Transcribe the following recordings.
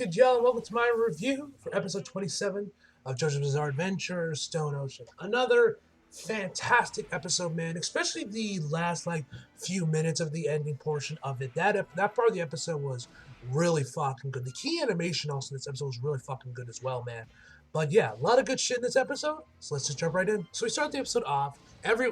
good, y'all? Welcome to my review for episode 27 of JoJo's Bizarre Adventure, Stone Ocean. Another fantastic episode, man. Especially the last few minutes of the ending portion of it. That part of the episode was really fucking good. The key animation also in this episode was really fucking good as well, man. But yeah, a lot of good shit in this episode. So let's just jump right in. So we start the episode off.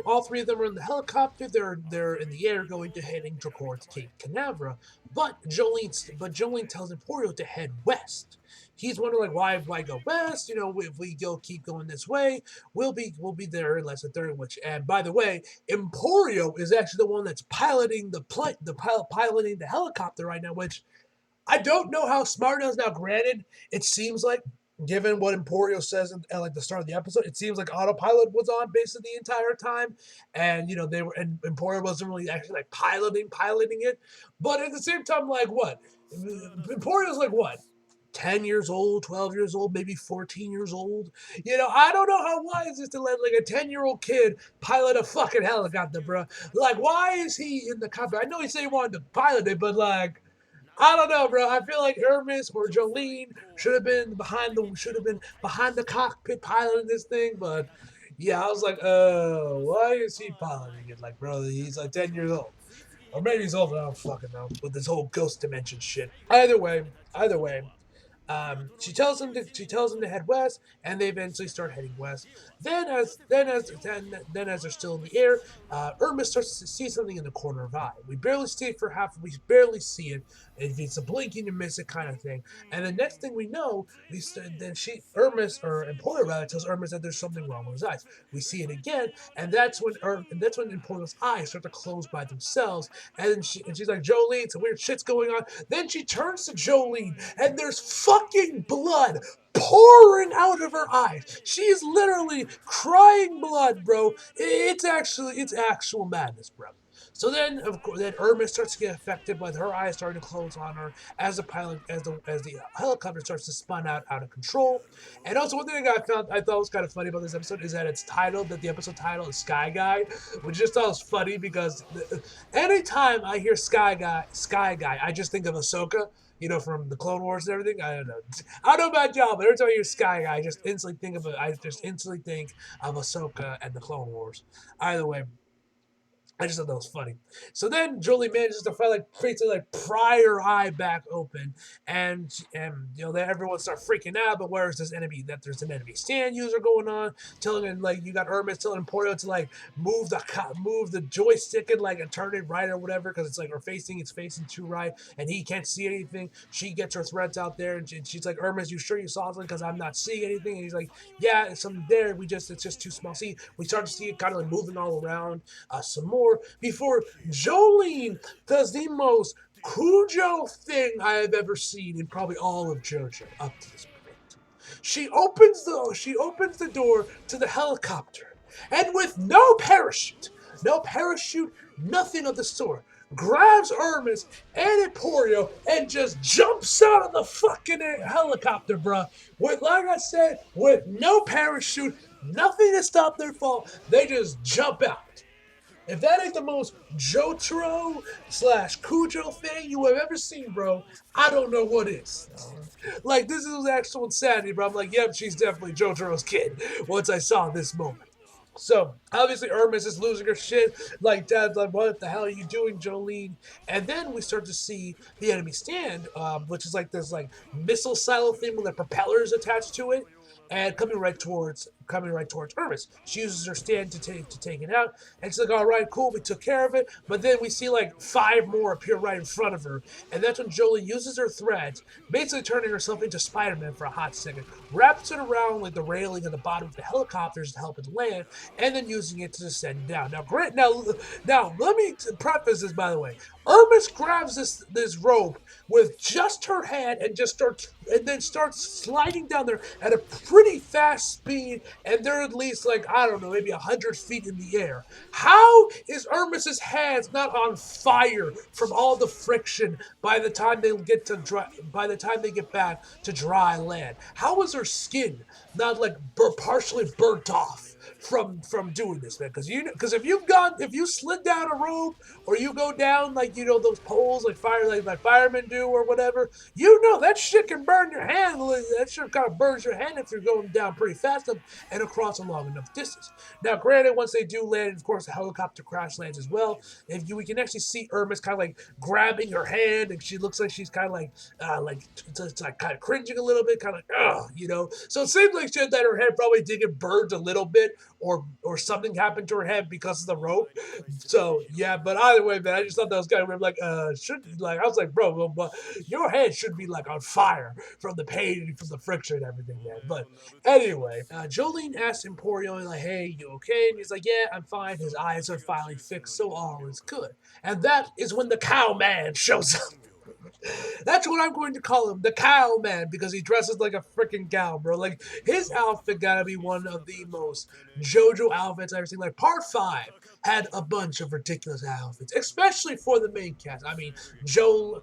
All three of them are in the helicopter. They're in the air, going to heading towards Cape Canaveral. But Jolene tells Emporio to head west. He's wondering why go west? If we keep going this way, we'll be there in less than 30. And by the way, Emporio is actually the one that's piloting piloting the helicopter right now. Which I don't know how smart it is. Now, granted, it seems like, given what Emporio says at the start of the episode, it seems like autopilot was on basically the entire time, and Emporio wasn't really actually piloting it. But at the same time, what? Emporio's 10 years old, 12 years old, maybe 14 years old. I don't know how wise it is to let a 10-year-old kid pilot a fucking helicopter, bro. Why is he in the cockpit? I know he said he wanted to pilot it, but I don't know, bro. I feel like Hermes or Jolene should have been behind the cockpit piloting this thing, but yeah, I was like, why is he piloting it? Bro, he's 10 years old. Or maybe he's older, I don't fucking know, with this whole ghost dimension shit. Either way, she tells him to head west, and they eventually start heading west. Then as they're still in the air, Irma starts to see something in the corner of eye. We barely see it for half. We barely see it. It's a blink and you miss it kind of thing. And the next thing we know, Emporio rather tells Irma that there's something wrong with his eyes. We see it again, and that's when Emporio's eyes start to close by themselves. And she's like, Jolene, some weird shit's going on. Then she turns to Jolene, and there's fucking blood pouring out of her eyes. She is literally crying blood, bro. It's actual madness, bro. So then, of course, Irma starts to get affected by her eyes starting to close on her as the helicopter starts to spin out of control. And also, one thing I thought was kind of funny about this episode is that the episode title is Sky Guy, which just thought was funny because anytime I hear Sky Guy, I just think of Ahsoka. From the Clone Wars and everything. I don't know. I don't know about y'all, but every time I hear Sky Guy, I just instantly think of Ahsoka and the Clone Wars. Either way, I just thought that was funny. So then Jolie manages to find basically pry her eye back open, and then everyone starts freaking out. But where's this enemy? That there's an enemy stand user going on, telling him you got Hermes telling Emporio to move the joystick and turn it right or whatever because it's facing to right and he can't see anything. She gets her threats out there and she's like, Hermes, you sure you saw something? Because I'm not seeing anything. And he's like, yeah, it's something there. It's just too small. See, we start to see it kind of moving all around some more before Jolene does the most Cujo thing I have ever seen in probably all of JoJo up to this point. She opens the door to the helicopter, and with no parachute, nothing of the sort, grabs Hermes and Emporio and just jumps out of the fucking helicopter, bruh. Like I said, with no parachute, nothing to stop their fall, they just jump out. If that ain't the most Jotaro / Cujo thing you have ever seen, bro, I don't know what is. This is actual insanity, bro. I'm like, yep, she's definitely Jotaro's kid once I saw this moment. So obviously Hermes is losing her shit. Dad, what the hell are you doing, Jolene? And then we start to see the enemy stand, which is this missile silo thing with the propellers attached to it, and coming right towards Hermes. She uses her stand to take it out, and she's like, all right, cool, we took care of it. But then we see 5 more appear right in front of her, and that's when Jolie uses her threads, basically turning herself into Spider-Man for a hot second, wraps it around the railing at the bottom of the helicopters to help it land, and then using it to descend down. Now let me preface this, by the way. Hermes grabs this rope with just her hand and starts sliding down there at a pretty fast speed, and they're at least I don't know, maybe 100 feet in the air. How is Hermes's hands not on fire from all the friction by the time they get back to dry land? How is her skin not partially burnt off from doing this, man. Because if you slid down a rope or you go down like those poles like firemen do or whatever, that shit can burn your hand. That shit kind of burns your hand if you're going down pretty fast and across a long enough distance. Now, granted, once they do land, of course, the helicopter crash lands as well. We can actually see Irma's kind of like grabbing her hand, and she looks like she's kind of like kind of cringing a little bit, kind of like, ugh. So it seems like shit that her head probably did get burned a little bit, or something happened to her head because of the rope. So yeah, but either way, man, I just thought that was kind of weird. Like, I was like, bro, but your head should be like on fire from the pain, from the friction and everything, man. But anyway, Jolene asked Emporio, like, hey, you okay? And he's like, yeah, I'm fine. His eyes are finally fixed, so all is good. And that is when the cowman shows up. That's what I'm going to call him, the cow man, because he dresses like a freaking cow, bro. Like, his outfit gotta be one of the most JoJo outfits I've ever seen. Like, part 5 had a bunch of ridiculous outfits, especially for the main cast. I mean, Giorno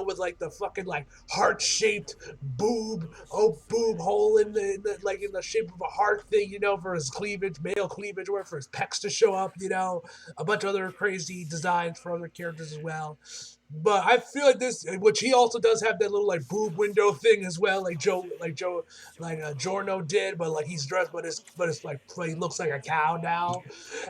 with like the fucking like heart-shaped boob hole in the shape of a heart thing, for his cleavage, male cleavage, or for his pecs to show up, a bunch of other crazy designs for other characters as well. But I feel like this, which he also does have that little like boob window thing as well, Giorno did, but like he's dressed, but it's like he looks like a cow now.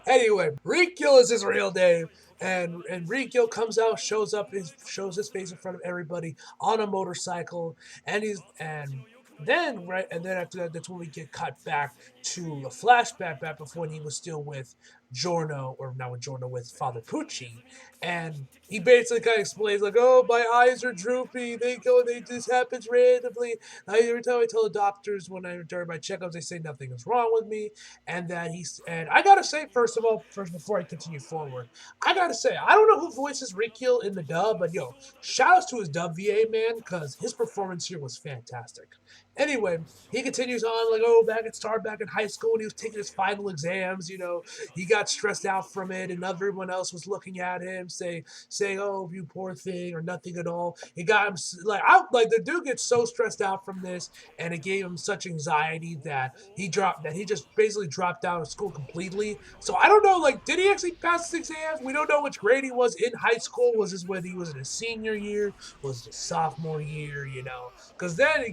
Anyway, Rikyo is his real name, and Rikyo comes out, shows his face in front of everybody on a motorcycle, and then after that, that's when we get cut back to a flashback back before he was still with Giorno, or not with Giorno, with Father Pucci, and he basically kind of explains like, "Oh, my eyes are droopy. This happens randomly. Every time I tell the doctors during my checkups, they say nothing is wrong with me, and I gotta say, first before I continue forward, I gotta say I don't know who voices Rikyo in the dub, but yo, shout outs to his dub VA man, because his performance here was fantastic. Anyway, he continues on like, oh, back in high school when he was taking his final exams, he got stressed out from it, and everyone else was looking at him, saying, "Oh, you poor thing," or nothing at all. It got him the dude gets so stressed out from this, and it gave him such anxiety that he just basically dropped out of school completely. So I don't know, like, did he actually pass his exams? We don't know which grade he was in high school. Was this when he was in his senior year? Was it his sophomore year? Because then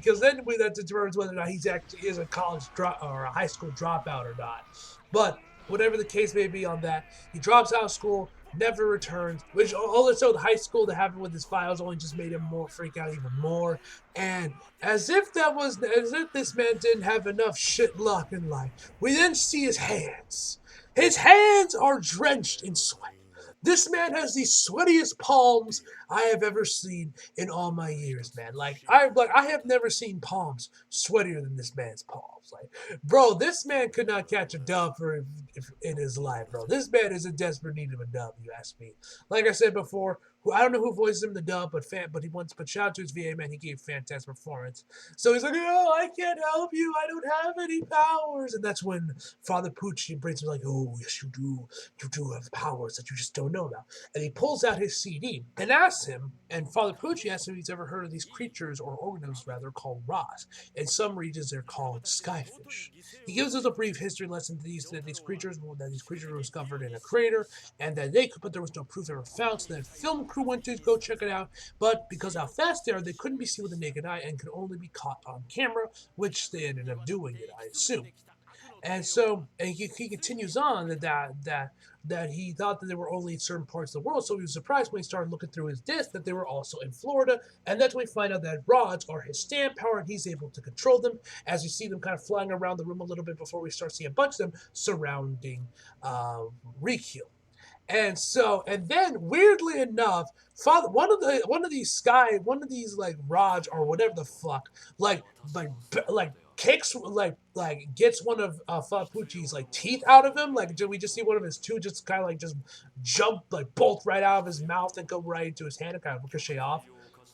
that determines whether or not he's actually is a college drop or a high school dropout or not. But whatever the case may be on that, he drops out of school, never returns, which also the high school that happened with his files only just made him more freak out even more. And as if this man didn't have enough shit luck in life, we then see his hands. His hands are drenched in sweat. This man has the sweatiest palms I have ever seen in all my years, man. I have never seen palms sweatier than this man's palms. Like, bro, this man could not catch a dub in his life, bro. This man is in desperate need of a dub, you ask me. Like I said before, I don't know who voices him in the dub, but shout out to his VA man. He gave fantastic performance. So he's like, "Oh, I can't help you. I don't have any powers." And that's when Father Pucci brings him like, "Oh, yes, you do. You do have powers that you just don't know about." And he pulls out his CD and asks him, and Father Pucci asks him if he's ever heard of these creatures, or organisms rather, called Ras. In some regions, they're called skyfish. He gives us a brief history lesson that these creatures were discovered in a crater, and but there was no proof they were found. So that film crew went to go check it out, but because how fast they are, they couldn't be seen with the naked eye and could only be caught on camera, which they ended up doing it, I assume. And he continues on that he thought that they were only in certain parts of the world, so he was surprised when he started looking through his disc that they were also in Florida, and that's when we find out that rods are his stand power, and he's able to control them, as we see them kind of flying around the room a little bit before we start seeing a bunch of them surrounding Rikyo. And then weirdly enough, one of these like rods or whatever the fuck, like kicks like gets one of Fapucci's like teeth out of him. Like we just see one of his two just kind of like just jump like bolt right out of his mouth and go right into his hand and kind of ricochet off.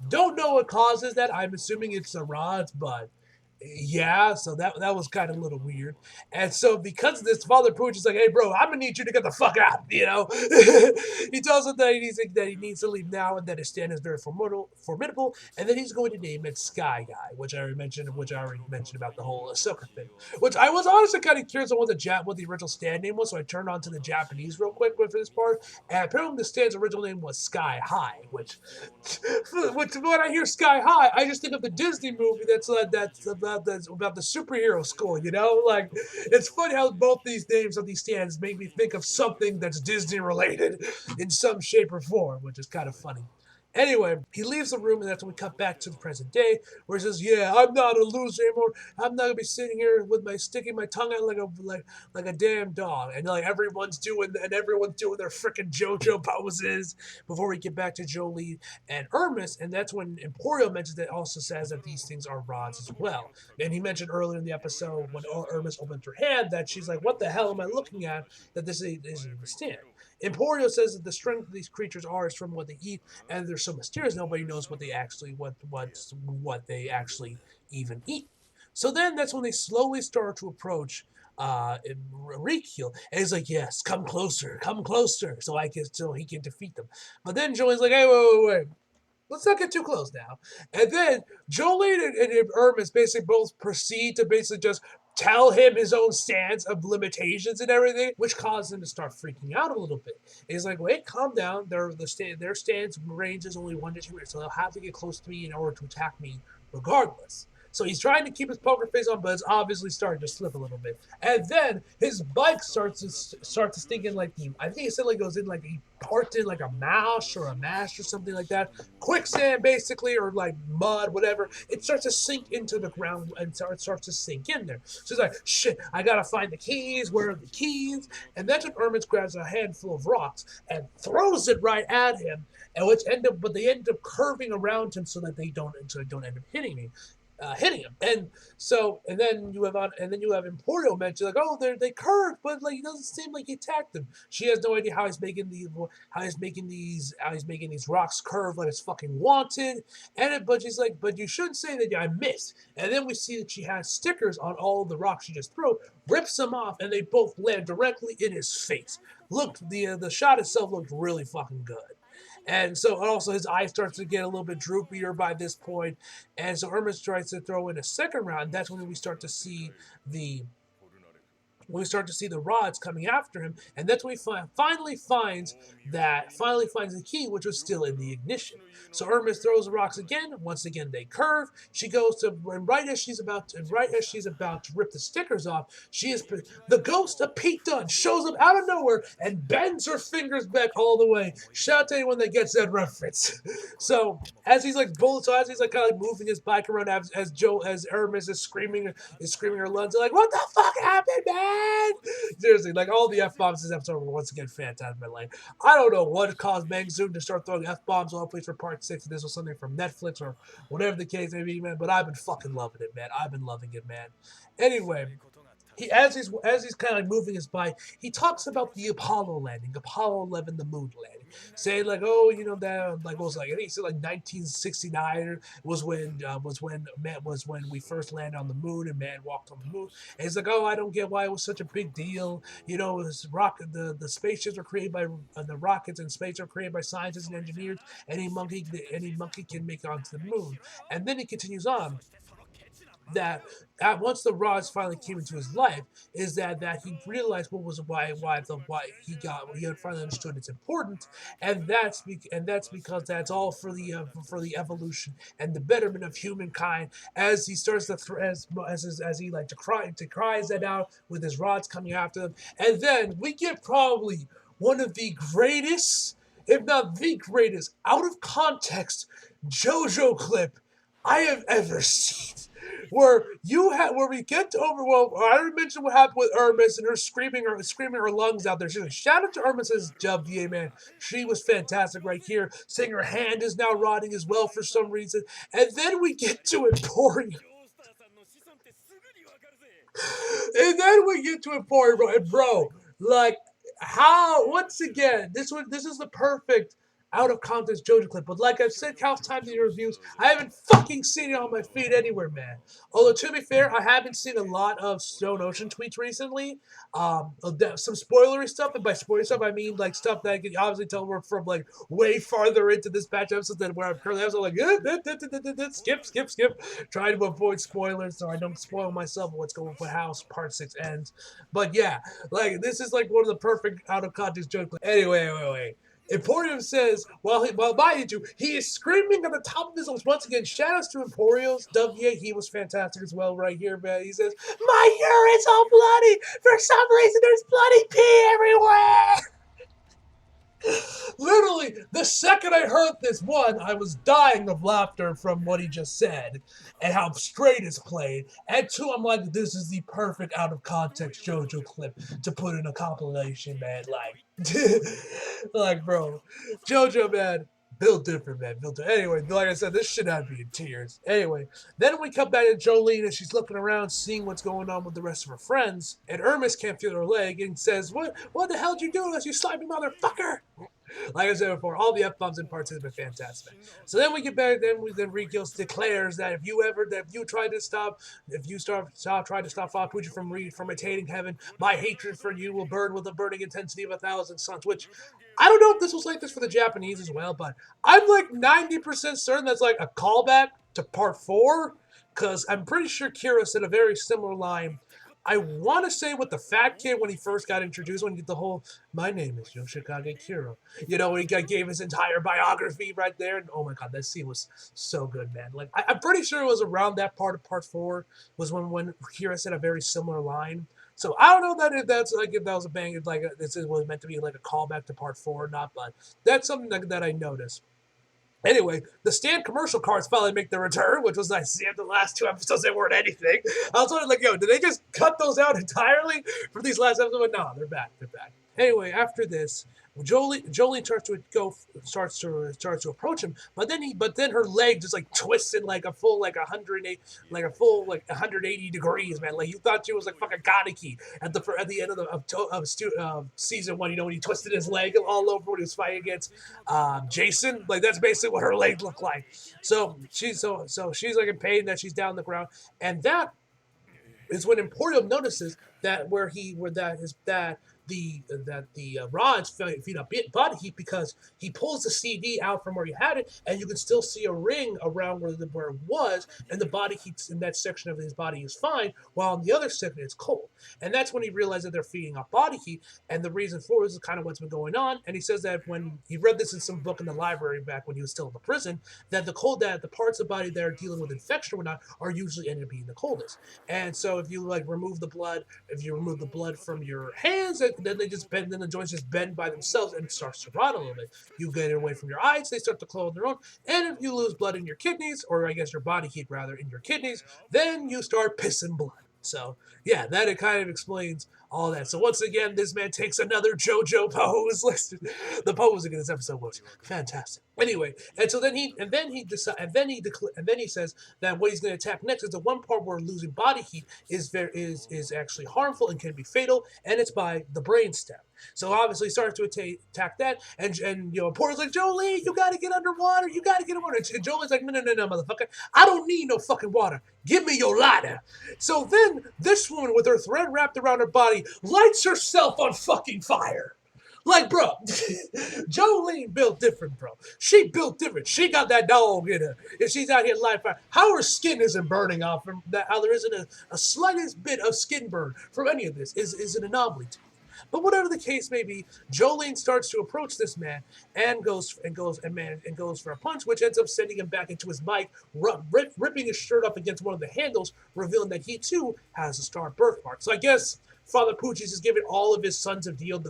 Don't know what causes that. I'm assuming it's the rods, but Yeah, so that was kind of a little weird. And so because of this, Father Pooch is like, "Hey, bro, I'm gonna need you to get the fuck out." He tells him that he needs to leave now, and that his stand is very formidable, and then he's going to name it Sky Guy, which I already mentioned about the whole Ahsoka thing. Which I was honestly kind of curious on what the original stand name was, so I turned on to the Japanese real quick for this part, and apparently the stand's original name was Sky High, which when I hear Sky High, I just think of the Disney movie that's about the superhero school. Like it's funny how both these names of these stands make me think of something that's Disney related in some shape or form, which is kind of funny. Anyway, he leaves the room, and that's when we cut back to the present day, where he says, "Yeah, I'm not a loser anymore. I'm not gonna be sitting here with my sticking my tongue out like a damn dog." And like everyone's doing their freaking JoJo poses before we get back to Jolie and Hermes, and that's when Emporio mentions that also says that these things are rods as well. And he mentioned earlier in the episode when Hermes opens her hand that she's like, "What the hell am I looking at? That this isn't a stand." Emporio says that the strength of these creatures are is from what they eat, and they're so mysterious nobody knows what they actually even eat. So then that's when they slowly start to approach Rikiel, and he's like, "Yes, come closer, so he can defeat them." But then Joey's like, "Hey, wait. Let's not get too close now." And then Jolene and Hermes basically both proceed to basically just tell him his own stance of limitations and everything, which caused him to start freaking out a little bit. And he's like, "Wait, calm down. Their stance range is only 1 to 2 meters, so they'll have to get close to me in order to attack me regardless." So he's trying to keep his poker face on, but it's obviously starting to slip a little bit. And then his bike starts to stink in I think he said like it goes in like he parked in like a mouse or a mash or something like that, quicksand basically, or like mud, whatever. It starts to sink into the ground and it starts to sink in there. So he's like, "Shit, I gotta find the keys. Where are the keys?" And that's when Ermits grabs a handful of rocks and throws it right at him, but they end up curving around him so they don't end up hitting him. And then you have Emporio mention like, "Oh, they curved, but like it doesn't seem like he attacked them." She has no idea how he's making these rocks curve like it's fucking wanted. But she's like, "But you shouldn't say that I missed." And then we see that she has stickers on all of the rocks she just threw, rips them off, and they both land directly in his face. Looked the shot itself looked really fucking good. And so also his eye starts to get a little bit droopier by this point. And so Hermes tries to throw in a second round. That's when the we start to see the rods coming after him, and that's when he finally finds the key, which was still in the ignition. So Hermes throws the rocks again. Once again, they curve. She goes to, and right as she's about to rip the stickers off, the ghost of Pete Dunne shows up out of nowhere and bends her fingers back all the way. Shout out to anyone that gets that reference. So as he's like kind of like moving his bike around as Hermes is screaming her lungs, like, "What the fuck happened, man?" Seriously, like all the F bombs this episode were once again fantastic. Like, I don't know what caused Mangzoon to start throwing F bombs all place for part 6. If this was something from Netflix or whatever the case may be, man. But I've been fucking loving it, man. I've been loving it, man. Anyway, as he's kind of like moving his bike, he talks about the Apollo landing, Apollo 11, the moon landing, saying like, "Oh, that like was like I think he said like 1969 was when we first landed on the moon and man walked on the moon." And he's like, "Oh, I don't get why it was such a big deal. This rocket, the spaceships were created by the rockets and space are created by scientists and engineers. Any monkey can make it onto the moon." And then he continues on that once the rods finally came into his life, is that he realized what was why he had finally understood its importance, and that's because that's all for the evolution and the betterment of humankind. As he starts to as he like to cries that out with his rods coming after them, and then we get probably one of the greatest, if not the greatest, out of context JoJo clip I have ever seen. Where we get to over. Well, I already mentioned what happened with Hermes and her screaming her lungs out there. She's like, "Shout out to Hermes' WVA, man. She was fantastic right here." Saying her hand is now rotting as well for some reason. And then we get to Emporium. And then we get to Emporium, bro. And bro, like how once again, this is the perfect out of context JoJo clip. But like I've said countless times in your reviews, I haven't fucking seen it on my feed anywhere, man. Although to be fair, I haven't seen a lot of Stone Ocean tweets recently. Some spoilery stuff, and by spoilery stuff I mean like stuff that I can obviously tell we're from like way farther into this batch episode than where I'm currently. I was like, skip, trying to avoid spoilers so I don't spoil myself what's going for how Part 6 ends. But yeah, like this is like one of the perfect out of context jokes. Anyway, wait. Emporium says, while mind you, he is screaming at the top of his lungs once again. Shout outs to Emporium's W. He was fantastic as well right here, man. He says, my urine's all bloody. For some reason, there's bloody pee everywhere. Literally, the second I heard this, one, I was dying of laughter from what he just said and how straight it's played. And two, I'm like, this is the perfect out of context JoJo clip to put in a compilation, man. Like, bro, JoJo, man, built different, man. Built different. Anyway, like I said, this should not be in tears. Anyway, then we come back to Jolene and she's looking around, seeing what's going on with the rest of her friends. And Hermes can't feel her leg and says, What the hell did you do to us, you slimy motherfucker? Like I said before, all the F-bombs in Part 2 have been fantastic. So then we get back, then Rios declares that if you try to stop Father Pucci from attaining heaven, my hatred for you will burn with the burning intensity of 1,000 suns, which I don't know if this was like this for the Japanese as well, but I'm like 90% certain that's like a callback to Part 4, because I'm pretty sure Kira said a very similar line. I want to say with the fat kid when he first got introduced, when he did the whole, my name is Yoshikage Kira. You know, when he gave his entire biography right there. And oh my God, that scene was so good, man. Like, I'm pretty sure it was around that part of Part 4 was when Kira said a very similar line. So I don't know if that was a bang, like this was meant to be like a callback to Part 4 or not, but that's something that I noticed. Anyway, the stand commercial cards finally make their return, which was nice to see. The last 2 episodes, they weren't anything. I was wondering, like, yo, did they just cut those out entirely for these last episodes? But no, they're back. Anyway, after this, Jolene starts to approach him, but then her leg just like twists in like a full 180 degrees, man. Like you thought she was like fucking Kaneki at the end of season 1. You know when he twisted his leg all over when he was fighting against Jason. Like that's basically what her leg looked like. So she's like in pain that she's down on the ground, and that is when Emporium notices that the rods feed up body heat, because he pulls the CD out from where he had it, and you can still see a ring around where it was, and the body heat in that section of his body is fine, while in the other section it's cold. And that's when he realized that they're feeding off body heat, and the reason for it is kind of what's been going on. And he says that when he read this in some book in the library back when he was still in the prison, that the parts of the body that are dealing with infection or whatnot are usually ended up being the coldest. And so if you remove the blood from your hands, then they just bend, then the joints just bend by themselves and it starts to rot a little bit. You get it away from your eyes, they start to close on their own. And if you lose blood in your kidneys, or I guess your body heat rather in your kidneys, then you start pissing blood. So yeah, that it kind of explains all that. So once again, this man takes another JoJo pose. The pose in this episode was fantastic. Anyway, and so then he says that what he's going to attack next is the one part where losing body heat is actually harmful and can be fatal, and it's by the brainstem. So obviously he starts to attack that, and Porter's like, Jolie, you got to get underwater. You got to get underwater. And Jolie's like, no, motherfucker. I don't need no fucking water. Give me your lighter. So then this woman with her thread wrapped around her body lights herself on fucking fire. Like, bro, Jolene built different, bro. She built different. She got that dog in her. And she's out here light fire. How her skin isn't burning off from that, how there isn't a slightest bit of skin burn from any of this is an anomaly to me. But whatever the case may be, Jolene starts to approach this man and goes for a punch, which ends up sending him back into his bike, ripping his shirt up against one of the handles, revealing that he too has a star birthmark. So I guess Father Pucci's is giving all of his sons of deal.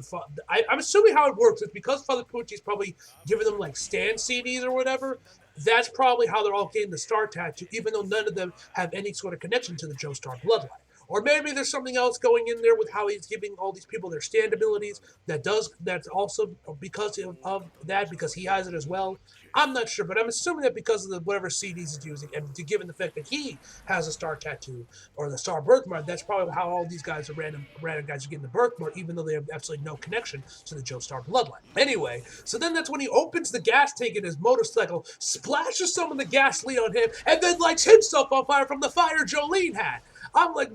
I'm assuming how it works is because Father Pucci's probably giving them like stand CDs or whatever. That's probably how they're all getting the star tattoo, even though none of them have any sort of connection to the Joestar bloodline. or maybe there's something else going in there with how he's giving all these people their stand abilities. That's also because of that, because he has it as well. I'm not sure, but I'm assuming that because of whatever CDs he's using, and given the fact that he has a star tattoo or the star birthmark, that's probably how all these guys are random guys are getting the birthmark, even though they have absolutely no connection to the Joestar bloodline. Anyway, so then that's when he opens the gas tank in his motorcycle, splashes some of the gasoline on him, and then lights himself on fire from the fire Jolene had. I'm like,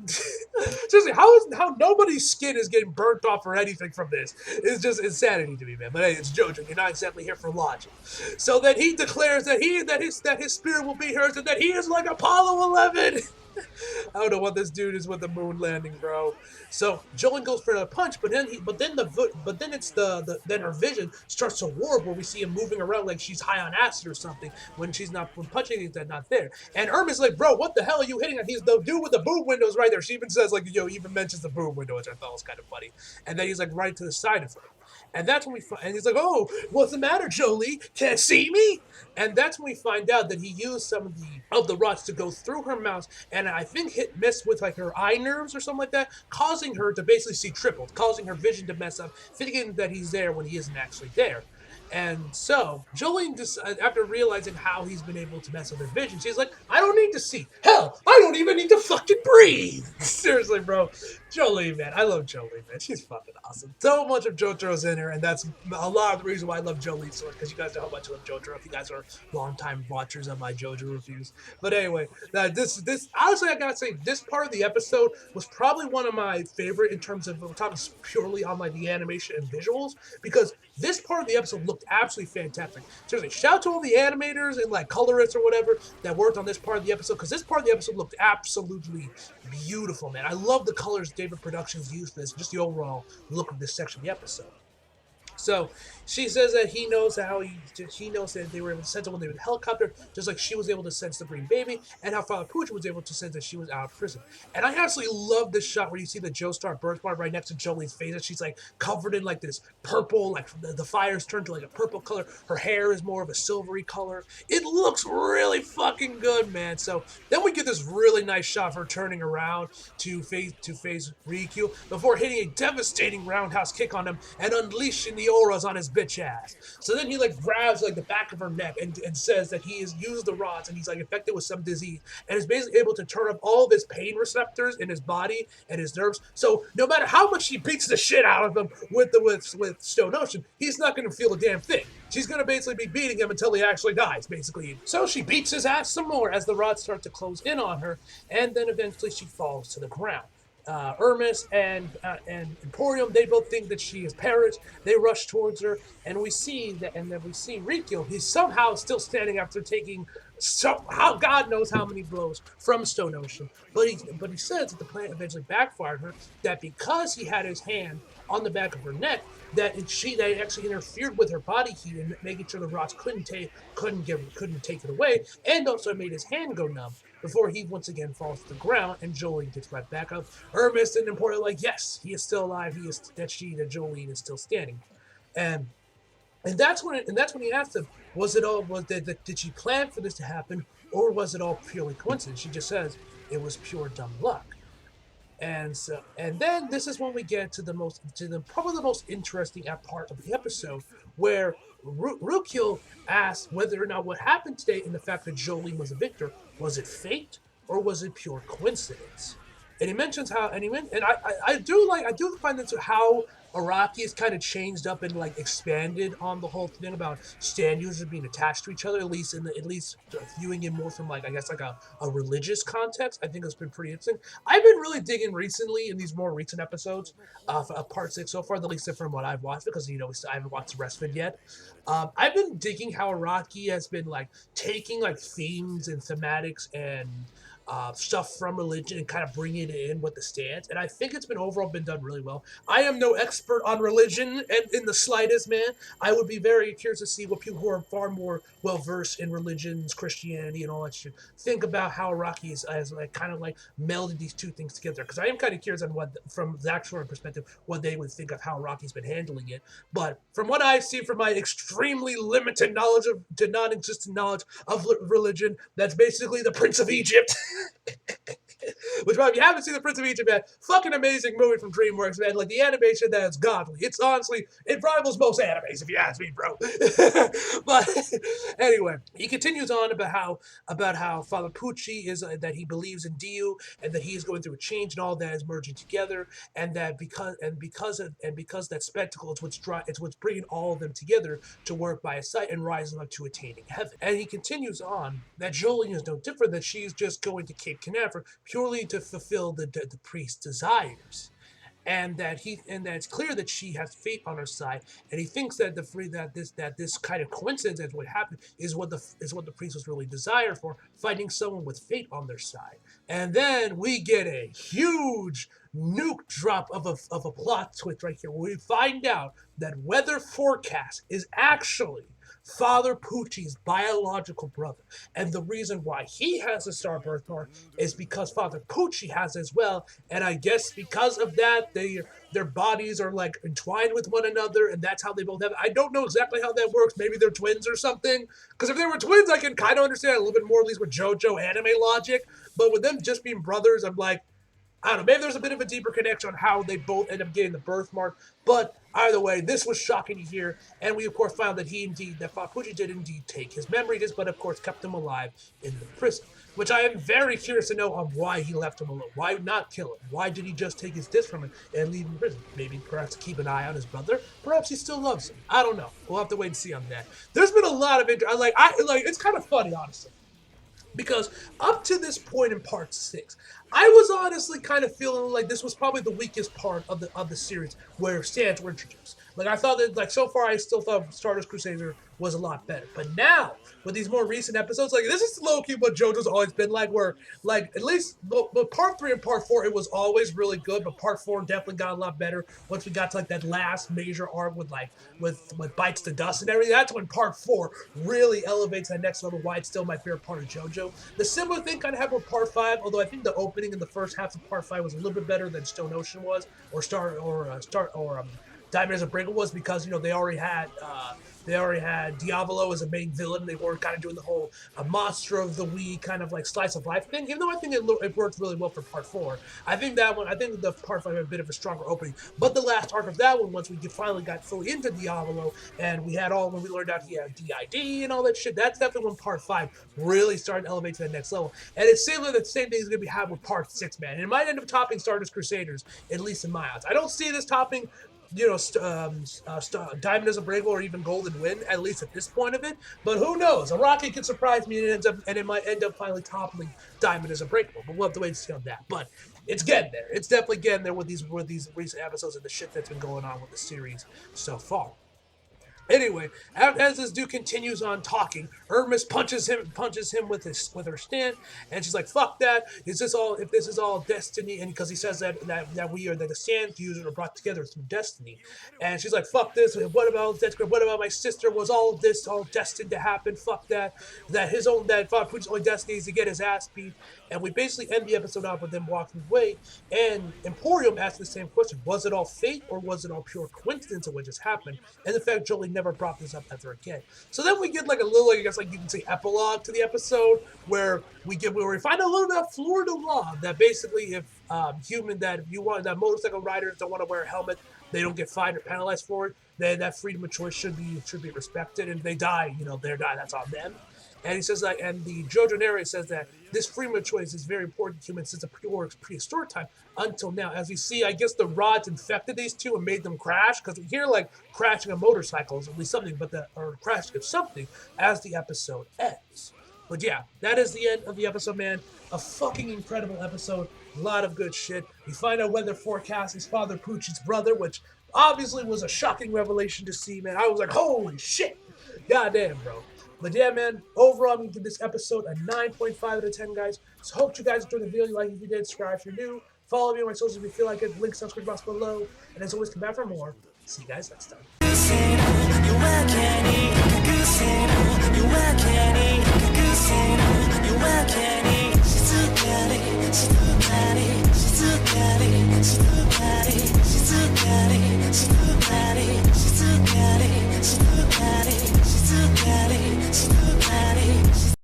seriously, how nobody's skin is getting burnt off or anything from this? It's just insanity to me, man. But hey, it's JoJo. You're not exactly here for logic. So then he declares that his spirit will be hers, and that he is like Apollo 11. I don't know what this dude is with the moon landing, bro. So Jolene goes for a punch, but then it's then her vision starts to warp, where we see him moving around like she's high on acid or something when she's not when punching things that not there. And Irma's like, bro, what the hell are you hitting at? He's the dude with the boob windows right there. She even says like, even mentions the boob window, which I thought was kind of funny. And then he's like right to the side of her. And that's when and he's like, oh, what's the matter, Jolie? Can't see me? And that's when we find out that he used some of the rods to go through her mouth, and I think mess with like her eye nerves or something like that, causing her to basically see tripled, causing her vision to mess up, thinking that he's there when he isn't actually there. And so Jolene, just after realizing how he's been able to mess with her vision, she's like, I don't need to see. Hell, I don't even need to fucking breathe. Seriously, bro. Jolene, man. I love Jolene, man. She's fucking awesome. So much of JoJo's in her, and that's a lot of the reason why I love Jolene so much, because you guys know how much I love JoJo if you guys are long-time watchers of my JoJo reviews. But anyway, this honestly, I gotta say, this part of the episode was probably one of my favorite in terms of, we're talking purely on like the animation and visuals, because this part of the episode looked absolutely fantastic. Seriously, shout out to all the animators and like colorists or whatever that worked on this part of the episode, because this part of the episode looked absolutely beautiful, man. I love the colors David Productions used for this, just the overall look of this section of the episode. So she says that he knows that they were able to sense it when they were in the helicopter, just like she was able to sense the green baby, and how Father Pooch was able to sense that she was out of prison. And I absolutely love this shot where you see the Joestar birthmark right next to Jolene's face, and she's like covered in like this purple, like the fire's turned to like a purple color. Her hair is more of a silvery color. It looks really fucking good, man. So then we get this really nice shot of her turning around to face Riku before hitting a devastating roundhouse kick on him and unleashing the auras on his bitch ass. So then he like grabs like the back of her neck and says that he has used the rods and he's like infected with some disease and is basically able to turn up all of his pain receptors in his body and his nerves. So no matter how much she beats the shit out of him with Stone Ocean, he's not going to feel a damn thing. She's going to basically be beating him until he actually dies, basically. So she beats his ass some more as the rods start to close in on her, and then eventually she falls to the ground. Hermes and Emporium, they both think that she is Paris. They rush towards her, and then we see Rikyo. He's somehow still standing after taking how God knows how many blows from Stone Ocean. But he says that the plan eventually backfired her. That because he had his hand on the back of her neck, that it actually interfered with her body heat and making sure the rods couldn't take it away, and also made his hand go numb before he once again falls to the ground, and Jolene gets right back up. Hermes and Emporium like, yes, he is still alive. That Jolene is still standing, and that's when he asked him, did she plan for this to happen, or was it all purely coincidence? She just says it was pure dumb luck. And then this is when we get to probably the most interesting part of the episode, where Rukil asks whether or not what happened today and the fact that Jolene was a victor, was it fate or was it pure coincidence? And he mentions how, I do find this how Araki is kind of changed up and like expanded on the whole thing about stand users being attached to each other, at least viewing it more from like, I guess, like a religious context. I think it's been pretty interesting. I've been really digging recently in these more recent episodes of part 6 so far, at least from what I've watched, because I haven't watched the rest of it yet. I've been digging how Araki has been like taking like themes and thematics and stuff from religion and kind of bringing it in with the stance, and I think it's been done really well. I am no expert on religion and in the slightest, man. I would be very curious to see what people who are far more well versed in religions, Christianity, and all that shit think about how Iraqi has like kind of like melded these two things together. Because I am kind of curious on what, from the actual perspective, what they would think of how Iraqi's been handling it. But from what I see, from my extremely limited non-existent knowledge of religion, that's basically the Prince of Egypt. Which, if you haven't seen The Prince of Egypt, man, fucking amazing movie from DreamWorks, man. Like, the animation, that is godly. It's honestly, it rivals most animes, if you ask me, bro. But anyway, he continues on about how Father Pucci is that he believes in Dio, and that he is going through a change, and all that is merging together, and that because that spectacle is what's bringing all of them together to work by his side and rising up to attaining heaven. And he continues on that Jolene is no different, that she's just going to Cape Canaveral purely to fulfill the priest's desires, and that it's clear that she has fate on her side, and he thinks that this kind of coincidence as what happened is what the priest was really desired for, finding someone with fate on their side. And then we get a huge nuke drop of a plot twist right here, where we find out that weather forecast is actually Father Pucci's biological brother. And the reason why he has a star birthmark is because Father Pucci has as well. And I guess because of that, their bodies are like entwined with one another, and that's how they both have it. I don't know exactly how that works. Maybe they're twins or something. Because if they were twins, I can kind of understand a little bit more, at least with JoJo anime logic. But with them just being brothers, I'm like, I don't know, maybe there's a bit of a deeper connection on how they both end up getting the birthmark. But either way, this was shocking to hear. And we, of course, found that Father Pucci did indeed take his memories, but, of course, kept him alive in the prison. Which I am very curious to know on why he left him alone. Why not kill him? Why did he just take his disc from him and leave him in prison? Maybe perhaps to keep an eye on his brother. Perhaps he still loves him. I don't know. We'll have to wait and see on that. There's been a lot of interest. It's kind of funny, honestly. Because up to this point in part 6, I was honestly kind of feeling like this was probably the weakest part of the series where stands were introduced. Like, I thought that, like, so far I still thought Stardust Crusader was a lot better. But now, with these more recent episodes, like, this is low-key what JoJo's always been like, where, like, at least but part 3 and part 4, it was always really good, but part 4 definitely got a lot better once we got to, like, that last major arc with Bites to Dust and everything. That's when part 4 really elevates that next level, why it's still my favorite part of JoJo. The similar thing kind of happened with part 5, although I think the opening in the first half of part 5 was a little bit better than Stone Ocean was, or Diamond as a Breaker was, because, you know, they already had Diavolo as a main villain. They were kind of doing the whole monster of the week kind of like slice of life thing. Even though I think it worked really well for part 4, I think the part 5 had a bit of a stronger opening. But the last arc of that one, once we finally got fully into Diavolo, and when we learned out he had DID and all that shit, that's definitely when part 5 really started to elevate to the next level. And it's similar, the same thing is going to be happening with part 6, man. And it might end up topping Stardust Crusaders, at least in my eyes. I don't see this topping, you know, Diamond as a Unbreakable or even Golden Wind, at least at this point of it. But who knows? A rocket can surprise me, and it might end up finally toppling Diamond as Unbreakable. But we'll have to wait and see on that. But it's getting there. It's definitely getting there with these recent episodes and the shit that's been going on with the series so far. Anyway, as this dude continues on talking, Hermes punches him with her stand, and she's like, "Fuck that! If this is all destiny?" And because he says that the sand users are brought together through destiny, and she's like, "Fuck this! What about my sister? Was all of this all destined to happen? Fuck that! That Father Pucci's only destiny is to get his ass beat." And we basically end the episode off with them walking away, and Emporium asks the same question: was it all fate, or was it all pure coincidence of what just happened? And in fact, Jolie never brought this up ever again. So then we get like a little, I guess, like you can say, epilogue to the episode, where we find a little bit of Florida law that basically, if motorcycle riders don't want to wear a helmet, they don't get fined or penalized for it. Then that freedom of choice should be respected, and if they die, that's on them. And he says that, and the JoJo narrator says that this freedom of choice is very important to humans since the prehistoric time until now. As we see, I guess the rods infected these two and made them crash, because we hear like crashing of motorcycles, at least something, or crashing of something as the episode ends. But yeah, that is the end of the episode, man. A fucking incredible episode. A lot of good shit. We find out weather forecast is Father Pucci's brother, which obviously was a shocking revelation to see, man. I was like, holy shit. Goddamn, bro. But yeah, man, overall, I'm going to give this episode a 9.5 out of 10, guys. So hope you guys enjoyed the video. Like if you did, subscribe if you're new. Follow me on my socials if you feel like it. Links in the description box below. And as always, come back for more. See you guys next time.